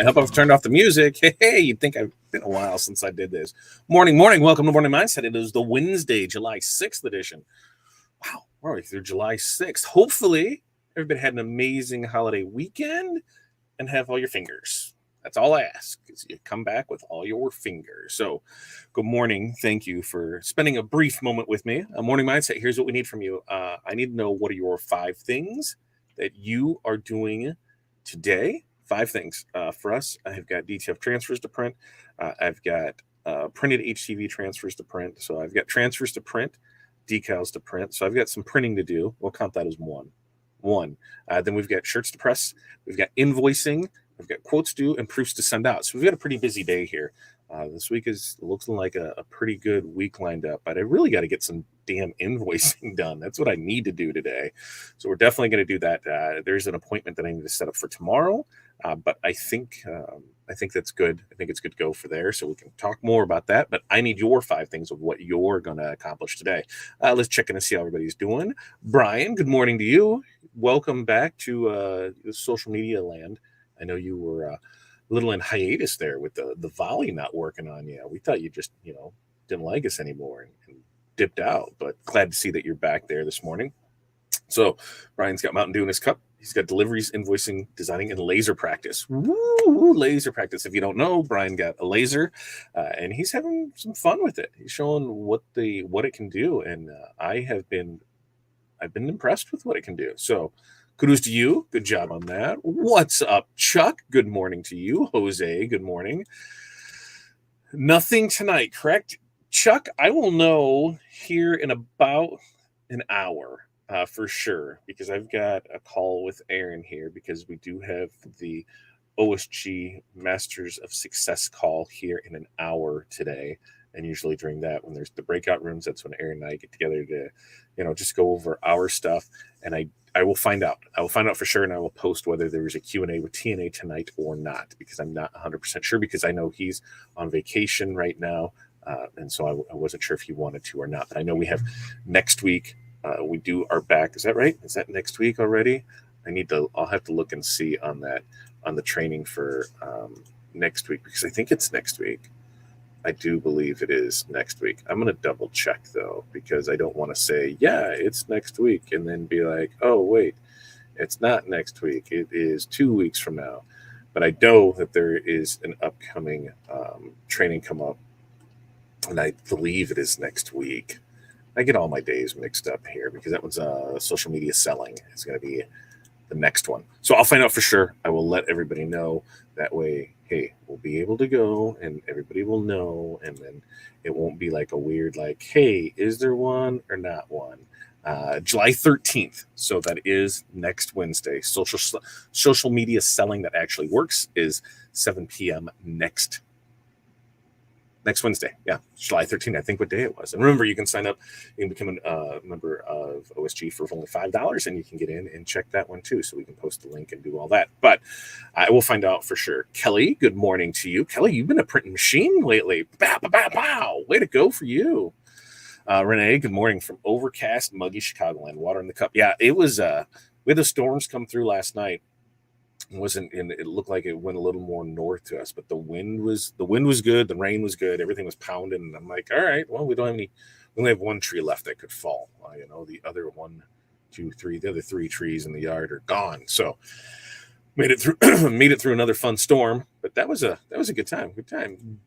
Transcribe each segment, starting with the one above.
I hope I've turned off the music. Hey, you'd think I've been a while since I did this. Morning. Welcome to Morning Mindset. It is the Wednesday, July 6th edition. Wow, we're already through July 6th. Hopefully, everybody had an amazing holiday weekend and have all your fingers. That's all I ask, is you come back with all your fingers. So, good morning. Thank you for spending a brief moment with me. A Morning Mindset, here's what we need from you. I need to know, what are your 5 things that you are doing today? 5 things. For us, I've got DTF transfers to print. I've got printed HTV transfers to print. So I've got transfers to print, decals to print. So I've got some printing to do. We'll count that as one. Then we've got shirts to press. We've got invoicing. We've got quotes due and proofs to send out. So we've got a pretty busy day here. This week looks like a pretty good week lined up, but I really got to get some damn invoicing done. That's what I need to do today. So we're definitely going to do that. There's an appointment that I need to set up for tomorrow, but I think that's good. I think it's good to go for there, so we can talk more about that. But I need your 5 things of what you're going to accomplish today. Let's check in and see how everybody's doing. Brian, good morning to you. Welcome back to social media land. I know you were a little in hiatus there with the volley not working on you. We thought you just, didn't like us anymore and dipped out, but glad to see that you're back there this morning. So Brian's got Mountain Dew in his cup. He's got deliveries, invoicing, designing, and laser practice. Woo, laser practice. If you don't know, Brian got a laser, and he's having some fun with it. He's showing what it can do, and I've been impressed with what it can do. So kudos to you. Good job on that. What's up, Chuck? Good morning to you. Jose, good morning. Nothing tonight, correct? Chuck, I will know here in about an hour for sure, because I've got a call with Aaron here, because we do have the OSG Masters of Success call here in an hour today. And usually during that, when there's the breakout rooms, that's when Aaron and I get together to, just go over our stuff. And I will find out. I will find out for sure, and I will post whether there is a Q&A with TNA tonight or not, because I'm not 100% sure, because I know he's on vacation right now. And so I wasn't sure if he wanted to or not. But I know we have next week. We do our back. Is that right? Is that next week already? I'll have to look and see on the training for next week, because I think it's next week. I do believe it is next week. I'm going to double check though, because I don't want to say, yeah, it's next week, and then be like, oh, wait, it's not next week. It is 2 weeks from now. But I know that there is an upcoming training come up, and I believe it is next week. I get all my days mixed up here, because that one's social media selling. It's going to be the next one. So I'll find out for sure. I will let everybody know. That way, hey, we'll be able to go, and everybody will know, and then it won't be like a weird, like, hey, is there one or not one? July 13th. So that is next Wednesday. Social media selling that actually works is 7 p.m. next Wednesday. Yeah, July 13th, I think what day it was. And remember, you can sign up. You can become a member of OSG for only $5, and you can get in and check that one too. So we can post the link and do all that. But I will find out for sure. Kelly, good morning to you. Kelly, you've been a printing machine lately. Bow, bow, bow, bow. Way to go for you. Renee, good morning from overcast, muggy Chicagoland. Water in the cup. Yeah, it was. We had the storms come through last night. It looked like it went a little more north to us, but the wind was good, the rain was good, everything was pounding, and I'm like, all right, well, we only have one tree left that could fall. The other 1, 2, 3, the other 3 trees in the yard are gone. So made it through another fun storm, but that was a good time.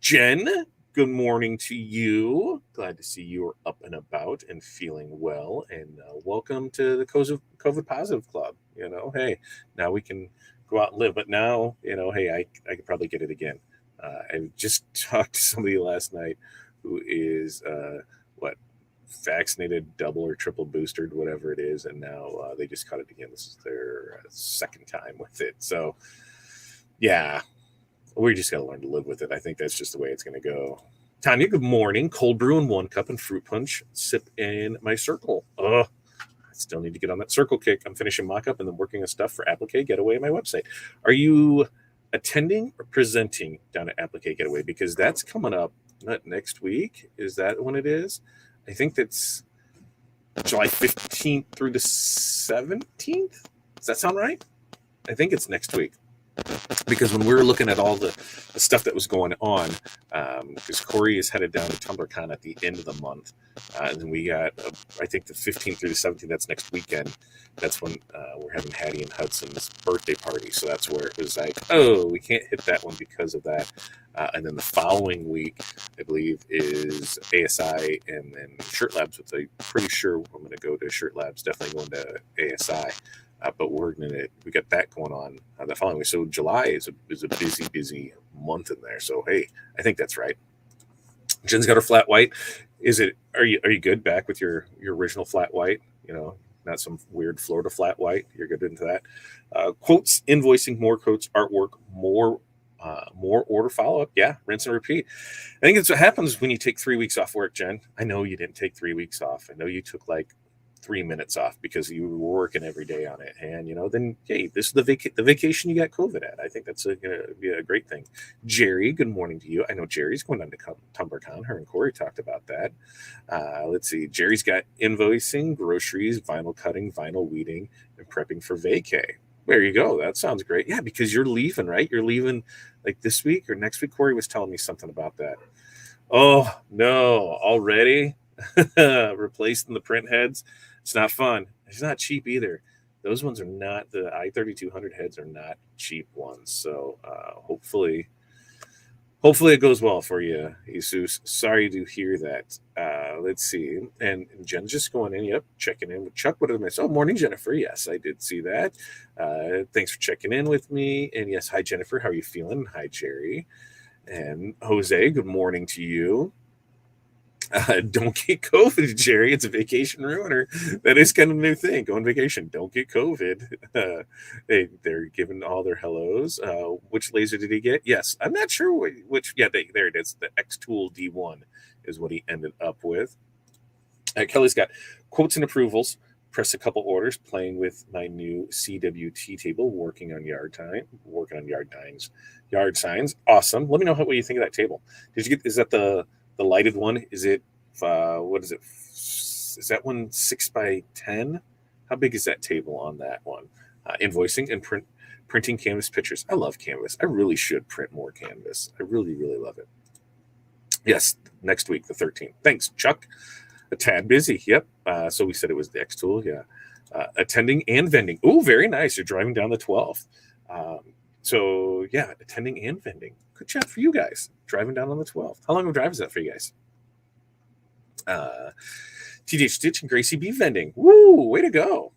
Jen, good morning to you. Glad to see you are up and about and feeling well, and welcome to the COVID positive club. Hey, now we can go out and live. But now, hey, I could probably get it again. I just talked to somebody last night who is vaccinated, double or triple boosted, whatever it is, and now they just caught it again. This is their second time with it. So yeah, we just got to learn to live with it. I think that's just the way it's going to go. Tanya, good morning. Cold brew in 1 cup and fruit punch sip in my circle. I still need to get on that circle kick. I'm finishing mock-up and then working on stuff for Applique Getaway on my website. Are you attending or presenting down at Applique Getaway? Because that's coming up not next week. Is that when it is? I think that's July 15th through the 17th. Does that sound right? I think it's next week. because when we were looking at all the stuff that was going on, because Corey is headed down to TumblrCon at the end of the month, and then we got, I think the 15th through the 17th, that's next weekend. That's when we're having Hattie and Hudson's birthday party. So that's where it was like, oh, we can't hit that one because of that. And then the following week, I believe, is ASI and then Shirt Labs, which I'm pretty sure I'm going to go to Shirt Labs, definitely going to ASI. But we got that going on the following week. So July is a busy month in there. So hey, I think that's right. Jen's got her flat white. Are you good back with your original flat white? Not some weird Florida flat white. You're good into that. Quotes, invoicing, more quotes, artwork, more order follow-up. Yeah, rinse and repeat. I think it's what happens when you take 3 weeks off work, Jen. I know you didn't take 3 weeks off. I know you took like 3 minutes off because you were working every day on it. And, then, hey, this is the vacation you got COVID at. I think that's going to be a great thing. Jerry, good morning to you. I know Jerry's going on to TumblrCon. Her and Corey talked about that. Let's see. Jerry's got invoicing, groceries, vinyl cutting, vinyl weeding, and prepping for vacay. There you go. That sounds great. Yeah, because you're leaving, right? You're leaving like this week or next week. Corey was telling me something about that. Oh, no. Already? Replacing the print heads. It's not fun. It's not cheap either. Those ones are not, the I-3200 heads are not cheap ones. So hopefully it goes well for you, Jesus. Sorry to hear that. Let's see. And Jen's just going in. Yep, checking in with Chuck. What did I miss? Oh, morning, Jennifer. Yes, I did see that. Thanks for checking in with me. And yes, hi, Jennifer. How are you feeling? Hi, Jerry. And Jose, good morning to you. Don't get COVID, Jerry. It's a vacation ruiner. That is kind of a new thing. Go on vacation. Don't get COVID. They're giving all their hellos. Which laser did he get? Yes. I'm not sure which. Yeah, there it is. The X-Tool D1 is what he ended up with. Kelly's got quotes and approvals. Press a couple orders. Playing with my new CWT table. Working on yard signs. Awesome. Let me know what you think of that table. Did you get? Is that the lighted one? Is it what is it? Is that one 6x10? How big is that table on that one? Invoicing and printing canvas pictures. I love canvas. I really should print more canvas. I really love it. Yes, next week, the 13th. Thanks, Chuck. A tad busy. Yep. So we said it was the X-Tool. Yeah. Attending and vending. Oh, very nice. You're driving down the 12th. So yeah, attending and vending. Good job for you guys. Driving down on the 12th. How long of a drive is that for you guys? TDH Stitch and Gracie B vending. Woo, way to go.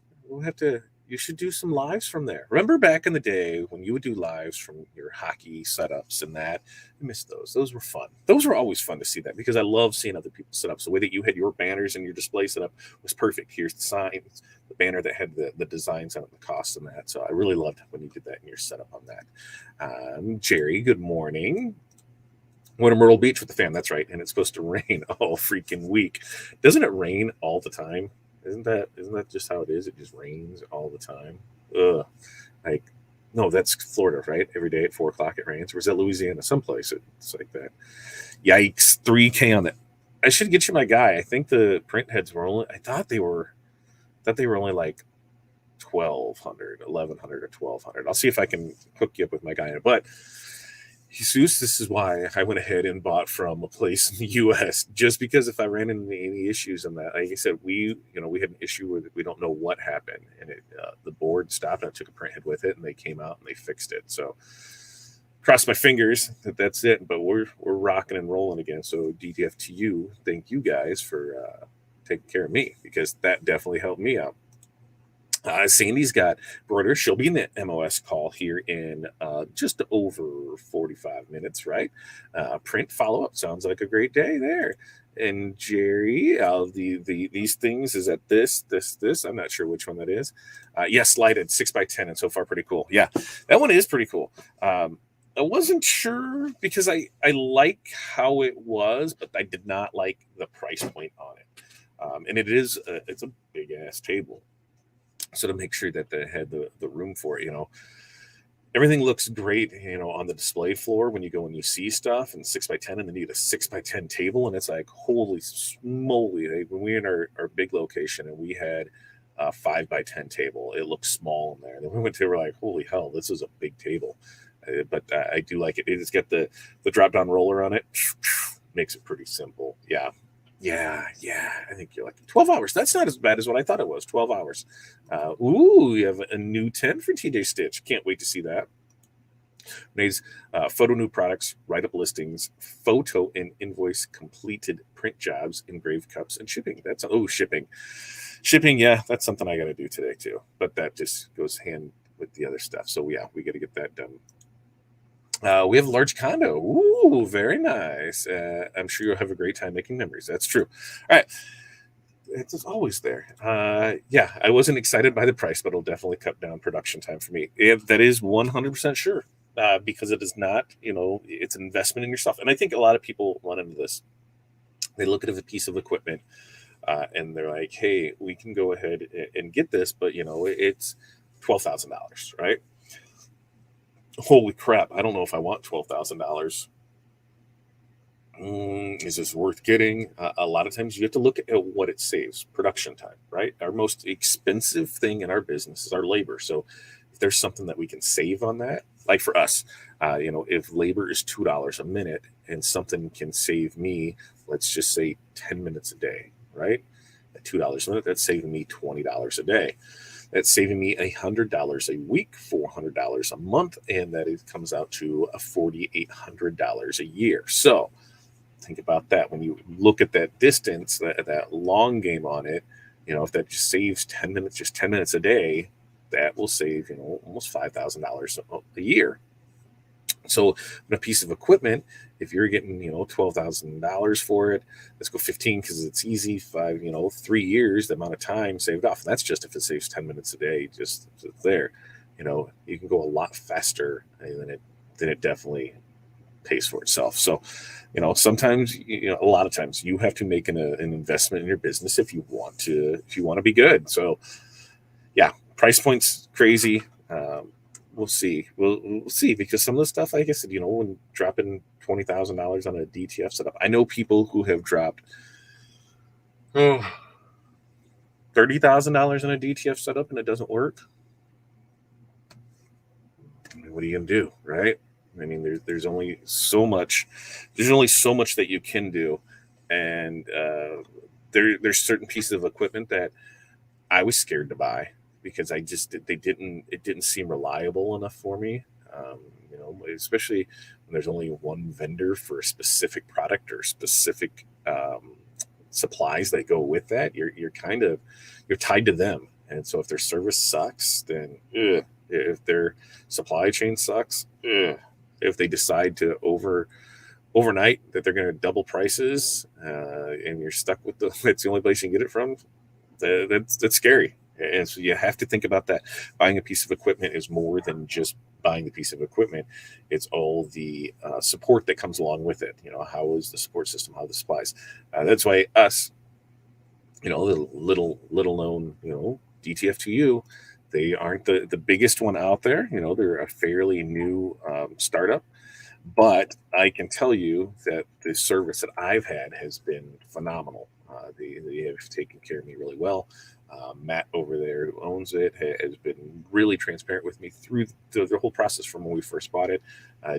You should do some lives from there. Remember back in the day when you would do lives from your hockey setups and that? I missed those. Those were fun. Those were always fun to see that because I love seeing other people set up. So the way that you had your banners and your display set up was perfect. Here's the signs, the banner that had the designs on it, the cost and that. So I really loved when you did that in your setup on that. Jerry, good morning. Went to Myrtle Beach with the fam. That's right. And it's supposed to rain all freaking week. Doesn't it rain all the time? Isn't that just how it is? It just rains all the time. Ugh. No, that's Florida, right? Every day at 4:00 it rains. Or is that Louisiana? Someplace it's like that. Yikes! 3K on that. I should get you my guy. I think the print heads were only. I thought they were only like 1,200, 1,100, or 1,200. I'll see if I can hook you up with my guy. But Jesus, this is why I went ahead and bought from a place in the U.S. just because if I ran into any issues on that, like I said, we had an issue with it. We don't know what happened, and the board stopped, and I took a print head with it, and they came out and they fixed it. So cross my fingers that's it. But we're rocking and rolling again. So DTF to you, thank you guys for taking care of me because that definitely helped me out. Sandy's got broider. She'll be in the MOS call here in just over 45 minutes, right? Print follow-up. Sounds like a great day there. And Jerry, these things, is that this? I'm not sure which one that is. Yes, lighted 6x10 and so far pretty cool. Yeah, that one is pretty cool. I wasn't sure because I like how it was, but I did not like the price point on it. And it's a big ass table. So to make sure that they had the room for it, everything looks great, on the display floor when you go and you see stuff and 6x10 and then you get a 6x10 table and it's like, holy smoly. When we were in our big location and we had a 5x10 table. It looks small in there. And then we went to, we're like, holy hell, this is a big table. But I do like it. It's got the drop down roller on it. Makes it pretty simple. Yeah. I think you're like 12 hours. That's not as bad as what I thought it was. 12 hours. You have a new 10 for TJ Stitch. Can't wait to see that. Nays, photo new products, write up listings, photo and invoice completed print jobs, engraved cups, and shipping. Shipping. Yeah, that's something I got to do today too. But that just goes hand with the other stuff. So yeah, we got to get that done. We have a large condo. Ooh, very nice. I'm sure you'll have a great time making memories. That's true. All right. It's always there. Yeah, I wasn't excited by the price, but it'll definitely cut down production time for me. That is 100% sure. Because it is not, it's an investment in yourself. And I think a lot of people run into this. They look at a piece of equipment and they're like, hey, we can go ahead and get this, but, it's $12,000, right? Holy crap. I don't know if I want $12,000. Is this worth getting? A lot of times you have to look at what it saves, production time, right? Our most expensive thing in our business is our labor. So if there's something that we can save on that, like for us, if labor is $2 a minute and something can save me, let's just say 10 minutes a day, right? At $2 a minute, that's saving me $20 a day. That's saving me $100 a week, $400 a month, and that it comes out to $4,800 a year. So think about that. When you look at that distance, that long game on it, if that just saves 10 minutes a day, that will save, almost $5,000 a year. So in a piece of equipment, if you're getting, $12,000 for it, let's go 15 because it's easy. 3 years, the amount of time saved off. And that's just if it saves 10 minutes a day, just there, you can go a lot faster than it definitely pays for itself. So, sometimes, a lot of times you have to make an investment in your business if you want to be good. So yeah, price point's crazy. We'll see. We'll see, because some of the stuff, like I said, when dropping $20,000 on a DTF setup, I know people who have dropped $30,000 on a DTF setup and it doesn't work. I mean, what are you gonna do, right? I mean, there's only so much. There's only so much that you can do, and there's certain pieces of equipment that I was scared to buy because it didn't seem reliable enough for me. Especially when there's only one vendor for a specific product or specific supplies that go with that. You're tied to them, and so if their service sucks, then if their supply chain sucks, if they decide to overnight that they're going to double prices, and you're stuck with that's the only place you can get it from, that's scary. And so you have to think about that. Buying a piece of equipment is more than just buying the piece of equipment. It's all the support that comes along with it. How is the support system? How are the supplies? That's why us, little known, DTF2U, they aren't the biggest one out there. They're a fairly new startup. But I can tell you that the service that I've had has been phenomenal. They have taken care of me really well. Matt over there, who owns it, has been really transparent with me through the whole process from when we first bought it.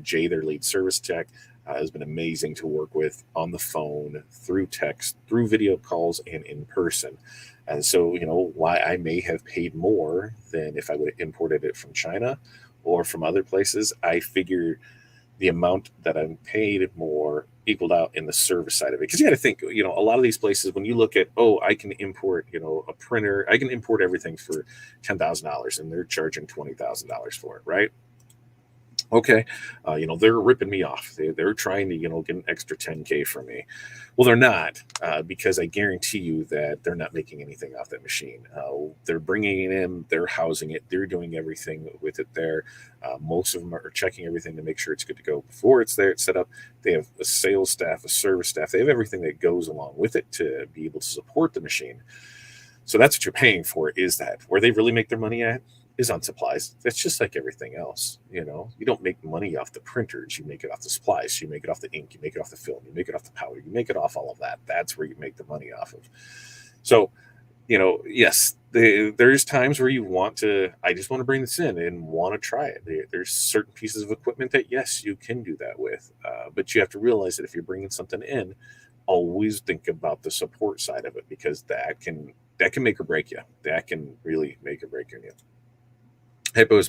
Jay, their lead service tech, has been amazing to work with on the phone, through text, through video calls, and in person. And so, why I may have paid more than if I would have imported it from China or from other places, I figure the amount that I'm paid more equaled out in the service side of it. Because you got to think, a lot of these places, when you look at, I can import, a printer, I can import everything for $10,000 and they're charging $20,000 for it, right? Okay, they're ripping me off. They're trying to, get an extra 10K from me. Well, they're not, because I guarantee you that they're not making anything off that machine. They're bringing it in, they're housing it, they're doing everything with it there. Most of them are checking everything to make sure it's good to go before it's there, it's set up. They have a sales staff, a service staff. They have everything that goes along with it to be able to support the machine. So that's what you're paying for, is that. Where they really make their money at is on supplies. That's just like everything else. You don't make money off the printers. You make it off the supplies. You make it off the ink. You make it off the film. You make it off the powder. You make it off all of that. That's where you make the money off of. So Yes, there's times where I just want to bring this in and want to try it. There's certain pieces of equipment that, yes, you can do that with. But you have to realize that if you're bringing something in, always think about the support side of it, because that can make or break you. That can really make or break you. Hypos,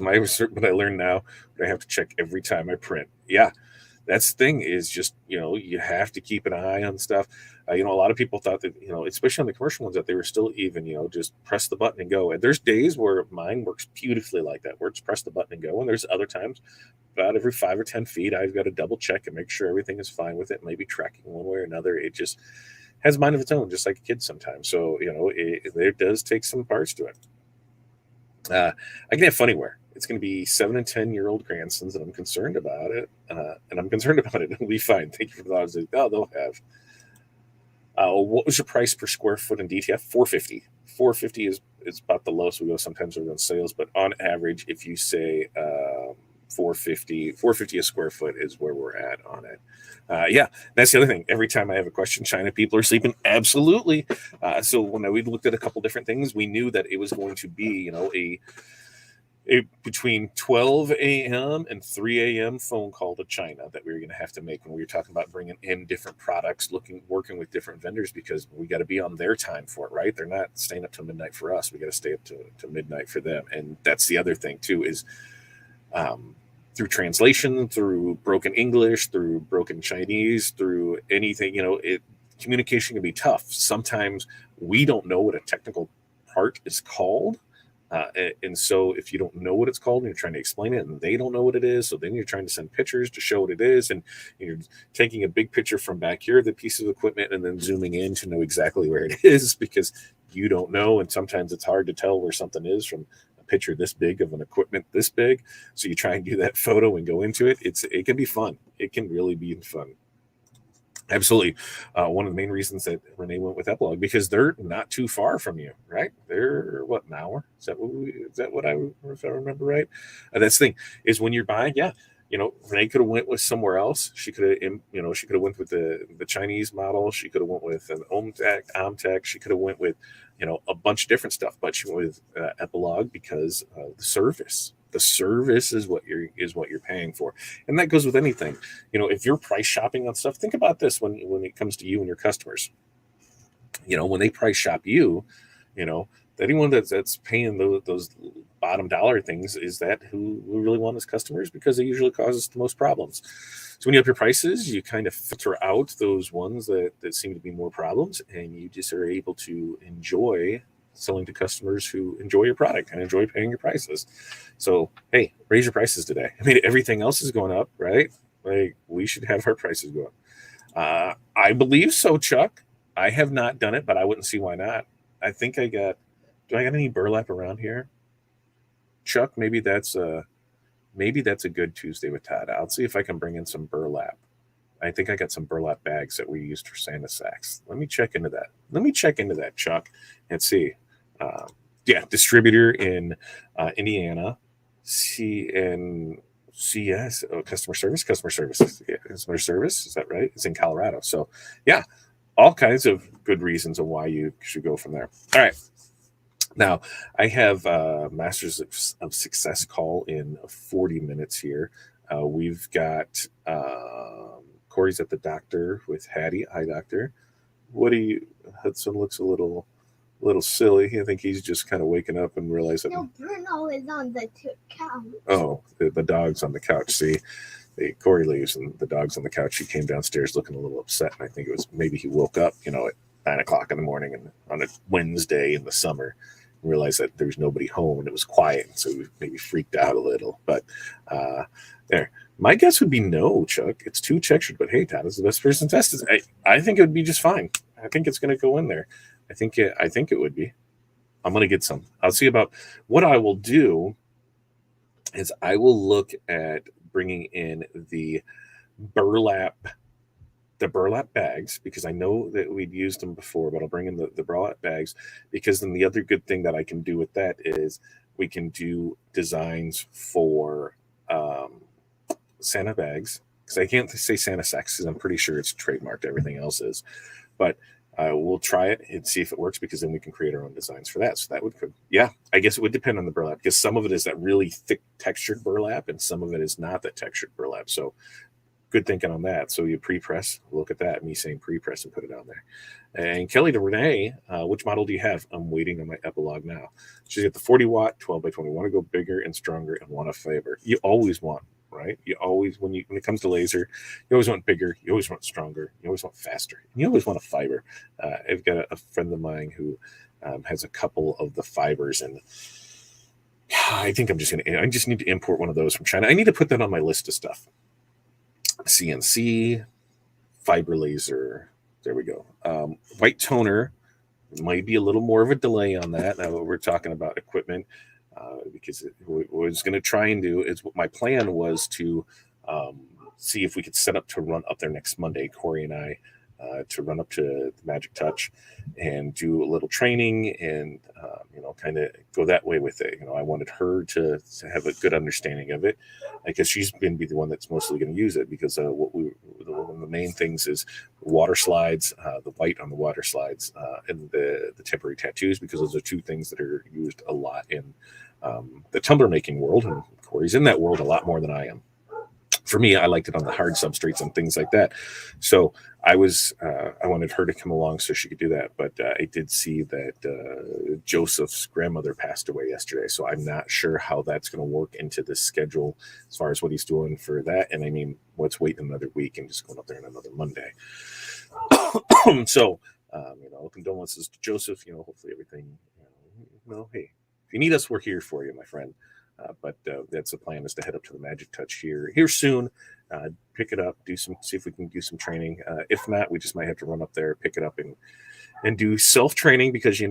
what I learned now, but I have to check every time I print. Yeah, that's the thing, is just, you have to keep an eye on stuff. A lot of people thought that, especially on the commercial ones, that they were still even, just press the button and go. And there's days where mine works beautifully like that, where it's press the button and go. And there's other times, about every 5 or 10 feet, I've got to double check and make sure everything is fine with it, maybe tracking one way or another. It just has a mind of its own, just like a kid sometimes. So, it does take some parts to it. I can have funny-ware. It's going to be 7 and 10-year-old grandsons, and I'm concerned about it. It'll be fine. Thank you for the thought. Oh, they'll have. What was your price per square foot in DTF? $450. $450 is about the lowest we go. Sometimes we're on sales, but on average, if you say $450 a square foot is where we're at on it. Yeah, that's the other thing. Every time I have a question, China people are sleeping. Absolutely. So when we looked at a couple different things, we knew that it was going to be, a between 12 a.m. and 3 a.m. phone call to China that we were going to have to make when we were talking about bringing in different products, working with different vendors, because we got to be on their time for it, right? They're not staying up till midnight for us. We got to stay up to midnight for them. And that's the other thing too, is through translation, through broken English, through broken Chinese, through anything, communication can be tough. Sometimes we don't know what a technical part is called. And so if you don't know what it's called and you're trying to explain it and they don't know what it is, so then you're trying to send pictures to show what it is, and you're taking a big picture from back here of the piece of equipment and then zooming in to know exactly where it is, because you don't know. And sometimes it's hard to tell where something is from a picture this big of an equipment this big. So you try and do that photo and go into it. It can be fun. It can really be fun. Absolutely. One of the main reasons that Renee went with Epilogue, because they're not too far from you, right? They're what, an hour? Is that what if I remember right? That's the thing, is when you're buying, yeah, Renee could have went with somewhere else. She could have, she could have went with the Chinese model. She could have went with an Omtech. She could have went with, a bunch of different stuff, but she went with Epilogue because the service. The service is what you're paying for, and that goes with anything. If you're price shopping on stuff, think about this when it comes to you and your customers. When they price shop you, anyone that's paying those bottom dollar things, is that who we really want as customers, because it usually causes the most problems. So when you up your prices, you kind of filter out those ones that seem to be more problems, and you just are able to enjoy selling to customers who enjoy your product and enjoy paying your prices. So, hey, raise your prices today. I mean, everything else is going up, right? Like, we should have our prices go up. I believe so, Chuck. I have not done it, but I wouldn't see why not. I think do I got any burlap around here? Chuck, maybe that's a good Tuesday with Todd. I'll see if I can bring in some burlap. I think I got some burlap bags that we used for Santa sacks. Let me check into that. Chuck, and see. Yeah, distributor in Indiana, CS, customer service. Yeah, customer service, is that right? It's in Colorado. So yeah, all kinds of good reasons of why you should go from there. All right. Now, I have Masters of Success call in 40 minutes here. We've got Corey's at the doctor with Hattie, eye doctor. Hudson looks a little silly. I think he's just kind of waking up and realizing. No, Bruno is on the couch. Oh, the dog's on the couch. See, Corey leaves and the dog's on the couch. He came downstairs looking a little upset, and I think it was maybe he woke up, at 9:00 in the morning and on a Wednesday in the summer, and realized that there's nobody home and it was quiet, and so he maybe freaked out a little. But there. My guess would be no, Chuck. It's too textured, but hey, Todd is the best person tested. I think it would be just fine. I think it's going to go in there. I think it would be. I'm going to get some. I'll see about what I will do is I will look at bringing in the burlap bags, because I know that we'd used them before, but I'll bring in the burlap bags, because then the other good thing that I can do with that is we can do designs for Santa bags, because I can't say Santa sacks because I'm pretty sure it's trademarked. Everything else is, but We'll try it and see if it works, because then we can create our own designs for that. So that would, yeah, I guess it would depend on the burlap, because some of it is that really thick textured burlap and some of it is not that textured burlap. So good thinking on that. So you pre-press, look at that, me saying pre-press, and put it on there. And Kelly to Renee, which model do you have? I'm waiting on my epilogue now. She's got the 40 watt 12 by 20. Want to go bigger and stronger and want a fiber. You always want, right? You always, when it comes to laser, you always want bigger, you always want stronger, you always want faster, you always want a fiber. I've got a friend of mine who has a couple of the fibers, and I think I just need to import one of those from China. I need to put that on my list of stuff. CNC, fiber laser. There we go. White toner might be a little more of a delay on that. Now we're talking about equipment, because what I was going to try and do is, what my plan was to see if we could set up to run up there next Monday, Corey and I, to run up to the Magic Touch and do a little training and, kind of go that way with it. I wanted her to have a good understanding of it, because she's going to be the one that's mostly going to use it, because one of the main things is water slides, the white on the water slides, and the temporary tattoos, because those are two things that are used a lot in the tumbler making world. And Corey's in that world a lot more than I am. For me, I liked it on the hard substrates and things like that. So I wanted her to come along so she could do that. But I did see that Joseph's grandmother passed away yesterday. So I'm not sure how that's going to work into the schedule as far as what he's doing for that. And I mean, let's wait another week and just going up there on another Monday. So, condolences to Joseph. Hopefully everything, hey, if you need us, we're here for you, my friend. But that's the plan, is to head up to the Magic Touch here soon, pick it up, see if we can do some training. If not, we just might have to run up there, pick it up, and do self-training, because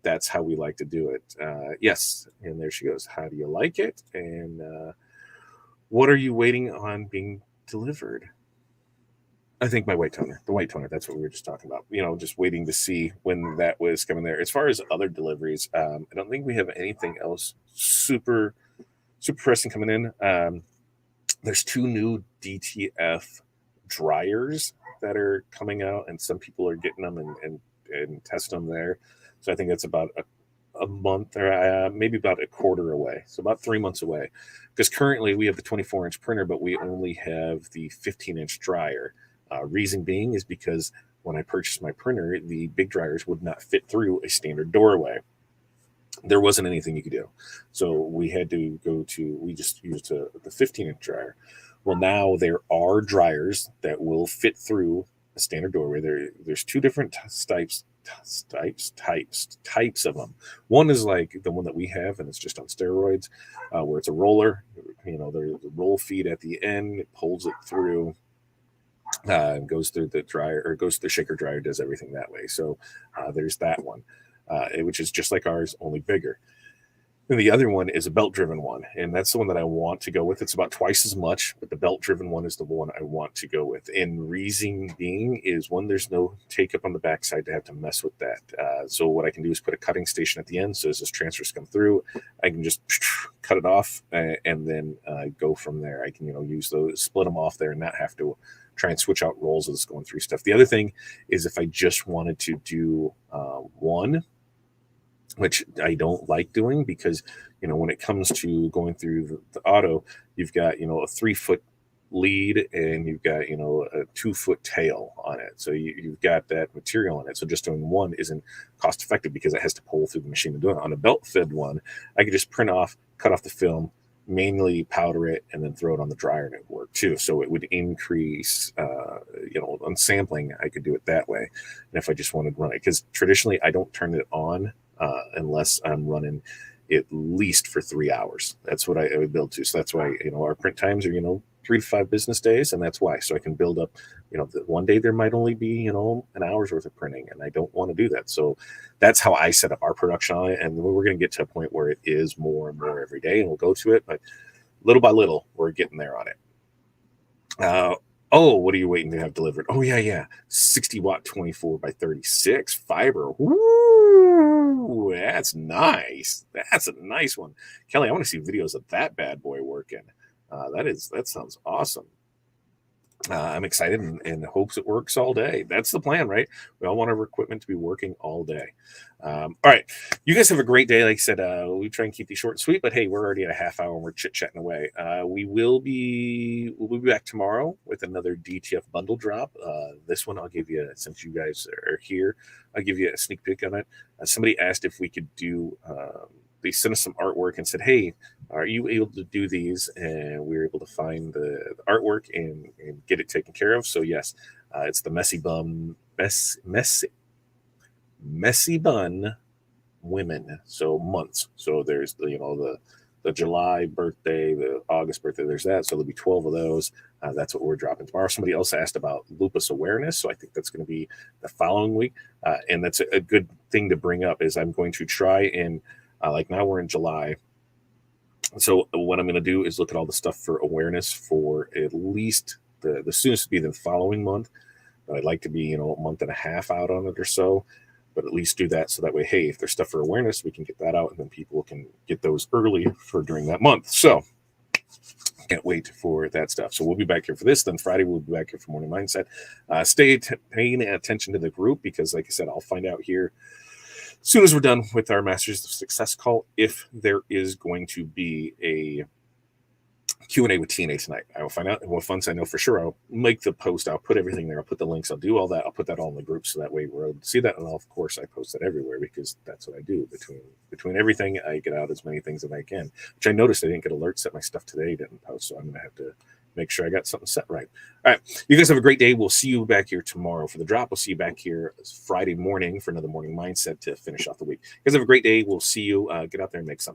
that's how we like to do it. Yes, and there she goes. How do you like it? And what are you waiting on being delivered? I think the white toner, that's what we were just talking about. Just waiting to see when that was coming there. As far as other deliveries, I don't think we have anything else super pressing coming in. There's 2 new DTF dryers that are coming out, and some people are getting them and testing them there. So I think that's about a month, or maybe about a quarter away. So about 3 months away, because currently we have the 24-inch printer, but we only have the 15-inch dryer. Reason being is because when I purchased my printer, the big dryers would not fit through a standard doorway. There wasn't anything you could do. So we had to we just used the 15-inch dryer. Well, now there are dryers that will fit through a standard doorway. There's 2 different types of them. One is like the one that we have, and it's just on steroids, where it's a roller. There's a roll feed at the end. It pulls it through. Goes through the dryer, or goes through the shaker dryer, does everything that way. So there's that one, which is just like ours, only bigger. And the other one is a belt-driven one, and that's the one that I want to go with. It's about twice as much, but the belt-driven one is the one I want to go with. And reason being is, one, there's no take-up on the backside to have to mess with that. So what I can do is put a cutting station at the end, so as this transfers come through, I can just cut it off and then go from there. I can use those, split them off there, and not have to try and switch out rolls as it's going through stuff. The other thing is, if I just wanted to do one, which I don't like doing, because when it comes to going through the auto, you've got a 3-foot lead, and you've got a 2-foot tail on it, so you've got that material on it. So just doing one isn't cost effective, because it has to pull through the machine to do it. On a belt fed one, I could just cut off the film, manually powder it, and then throw it on the dryer, and it would work too. So it would increase on sampling. I could do it that way. And if I just wanted to run it, because traditionally I don't turn it on unless I'm running at least for 3 hours. That's what I would build to. So that's why our print times are 3 to 5 business days, and that's why. So I can build up. One day there might only be an hour's worth of printing, and I don't want to do that. So that's how I set up our production on it. And we're going to get to a point where it is more and more every day, and we'll go to it. But little by little, we're getting there on it. What are you waiting to have delivered? Oh, yeah. 60 watt 24 by 36 fiber. Woo! That's nice. That's a nice one. Kelly, I want to see videos of that bad boy working. That sounds awesome. I'm excited and hopes it works all day. That's the plan, right? We all want our equipment to be working all day. All right. You guys have a great day. Like I said, we try and keep these short and sweet, but hey, we're already at a half hour and we're chit-chatting away. We'll be back tomorrow with another DTF bundle drop. This one I'll give you, since you guys are here, I'll give you a sneak peek on it. Somebody asked if we could do they sent us some artwork and said, hey, are you able to do these? And we were able to find the artwork and get it taken care of. So yes, it's the messy bun women. So months. So there's the July birthday, the August birthday. There's that. So there'll be 12 of those. That's what we're dropping tomorrow. Somebody else asked about Lupus Awareness. So I think that's going to be the following week. And that's a good thing to bring up is I'm going to try and like now we're in July. So what I'm going to do is look at all the stuff for awareness for at least the soonest to be the following month. But I'd like to be, a month and a half out on it or so, but at least do that. So that way, hey, if there's stuff for awareness, we can get that out and then people can get those early for during that month. So can't wait for that stuff. So we'll be back here for this. Then Friday, we'll be back here for Morning Mindset. Stay paying attention to the group because like I said, I'll find out here as soon as we're done with our Masters of Success call, if there is going to be a Q&A with TNA tonight. I will find out. And once I know for sure, I'll make the post. I'll put everything there. I'll put the links. I'll do all that. I'll put that all in the group so that way we're able to see that. And of course, I post that everywhere because that's what I do. Between everything, I get out as many things as I can, which I noticed I didn't get alerts that my stuff today didn't post. So I'm going to have to make sure I got something set right. All right. You guys have a great day. We'll see you back here tomorrow for the drop. We'll see you back here Friday morning for another Morning Mindset to finish off the week. You guys have a great day. We'll see you. Get out there and make something.